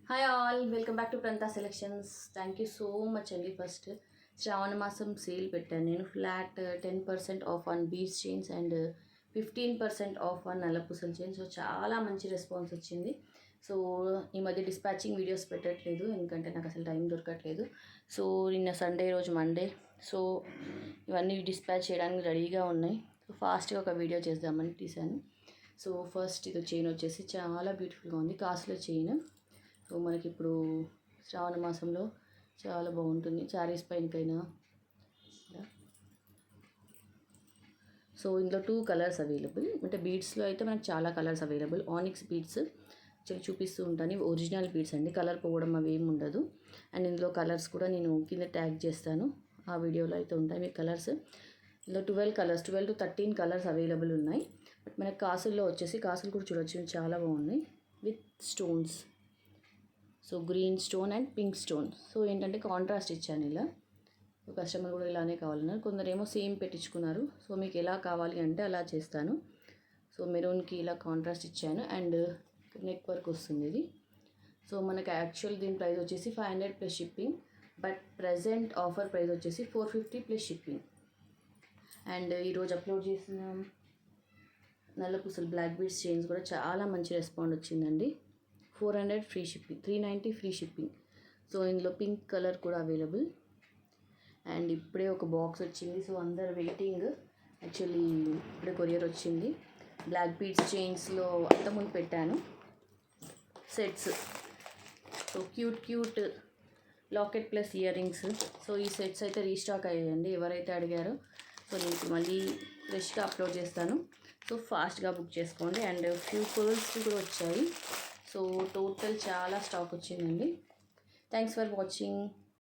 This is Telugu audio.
Hi all, welcome back to Pranta selections. Thank you so much అండి. ఫస్ట్ శ్రావణ మాసం సేల్ పెట్టాను నేను. Flat 10% off on beads chains and 15% off on నల్లపూసల చైన్స్. సో చాలా మంచి రెస్పాన్స్ వచ్చింది. సో ఈ మధ్య డిస్పాచింగ్ వీడియోస్ పెట్టట్లేదు, ఎందుకంటే నాకు అసలు టైం దొరకట్లేదు. సో నిన్న సండే, రోజు మండే. సో ఇవన్నీ డిస్పాచ్ చేయడానికి రెడీగా ఉన్నాయి. సో ఫాస్ట్గా ఒక వీడియో చేద్దామని తీశాను. సో ఫస్ట్ ఇది చైన్ వచ్చేసి చాలా బ్యూటిఫుల్గా ఉంది, కాస్ట్లీ చైన్. సో మనకి ఇప్పుడు శ్రావణ మాసంలో చాలా బాగుంటుంది శారీస్ పైనకైనా. సో ఇందులో 2 కలర్స్ అవైలబుల్, అంటే బీడ్స్లో అయితే మనకు చాలా కలర్స్ అవైలబుల్. ఆనిక్స్ బీడ్స్ చూపిస్తూ ఉంటాను, ఇవి ఒరిజినల్ బీడ్స్ అండి, కలర్ పోవడం అవి ఏమి ఉండదు. అండ్ ఇందులో కలర్స్ కూడా నేను కింద ట్యాగ్ చేస్తాను, ఆ వీడియోలో అయితే ఉంటాయి మీకు కలర్స్. ఇందులో 12 to 13 కలర్స్ అవైలబుల్ ఉన్నాయి. బట్ మనకు కాసుల్లో వచ్చేసి, కాసులు కూడా చూడొచ్చు, చాలా బాగున్నాయి with stones. So green stone and pink stone. So ఏంటంటే కాంట్రాస్ట్ ఇచ్చాను ఇలా. కస్టమర్ కూడా ఇలానే కావాలన్నారు, కొందరేమో సేమ్ పెట్టించుకున్నారు. సో మీకు ఎలా కావాలి అంటే అలా చేస్తాను. సో మెరూన్కి ఇలా కాంట్రాస్ట్ ఇచ్చాను అండ్ నెక్ వర్క్ వస్తుంది ఇది. సో మనకి యాక్చువల్ దీని ప్రైస్ వచ్చేసి 500 plus shipping, but present offer price వచ్చేసి 450 ప్లస్ షిప్పింగ్. అండ్ ఈరోజు అప్లోడ్ చేసిన నల్లపూసలు బ్లాక్ బీడ్స్ చైన్స్ కూడా చాలా మంచి రెస్పాండ్ వచ్చిందండి. 400 free shipping, 390 free shipping. So ఇందులో పింక్ కలర్ కూడా అవైలబుల్. అండ్ ఇప్పుడే ఒక బాక్స్ వచ్చింది, సో అందరు వెయిటింగ్. యాక్చువల్లీ ఇప్పుడే కొరియర్ వచ్చింది. బ్లాక్ బీడ్స్ చైన్స్లో అంతకుముందు పెట్టాను sets. So cute locket plus ear rings. So ఈ సెట్స్ అయితే రీస్టాక్ అయ్యాయండి, ఎవరైతే అడిగారో. సో నేను మళ్ళీ ఫ్రెష్గా అప్లోడ్ చేస్తాను, సో ఫాస్ట్గా బుక్ చేసుకోండి. అండ్ ఫ్యూ పర్ల్స్ కూడా వచ్చాయి. సో టోటల్ చాలా స్టాక్ వచ్చిందండి. Thanks for watching.